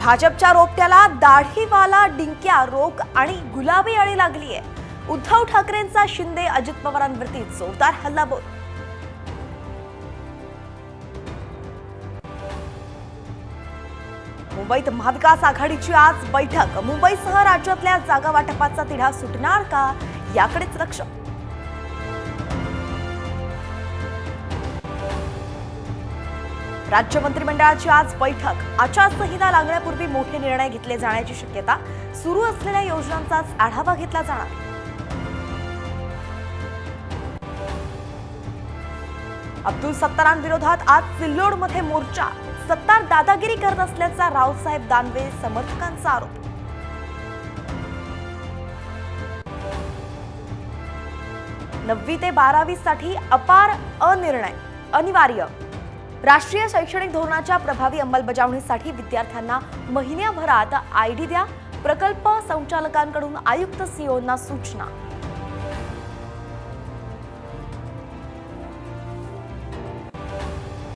भाजपच्या रोपट्याला दाढीवाला डिंक्या रोग आणि गुलाबी अळी लागली आहे। उद्धव ठाकरेंचा शिंदे अजित पवारांवरती जोरदार हल्लाबोल। मुंबईत महाविकास आघाडीची आज बैठक। मुंबईसह राज्यातल्या जागा वाटपाचा तिढा सुटणार का याकडेच लक्ष। राज्य मंत्रिमंडळाची आज बैठक। आचारसंहिता लागण्यापूर्वी मोठे निर्णय घेतले जाण्याची शक्यता। सुरू असलेल्या योजनांचा आढावा घेतला जाणार। अब्दुल सत्तारांविरोधात आज सिल्लोडमध्ये मोर्चा। सत्तार दादागिरी करत असल्याचा रावसाहेब दानवे समर्थकांचा आरोप। 9वी ते 12वी साठी अपार अनिर्णय अनिवार्य। राष्ट्रीय शैक्षणिक धोरणाच्या प्रभावी अंमलबजावणीसाठी विद्यार्थ्यांना महिन्याभरात आयडी द्या। प्रकल्प संचालकांकडून आयुक्त सीओना सूचना।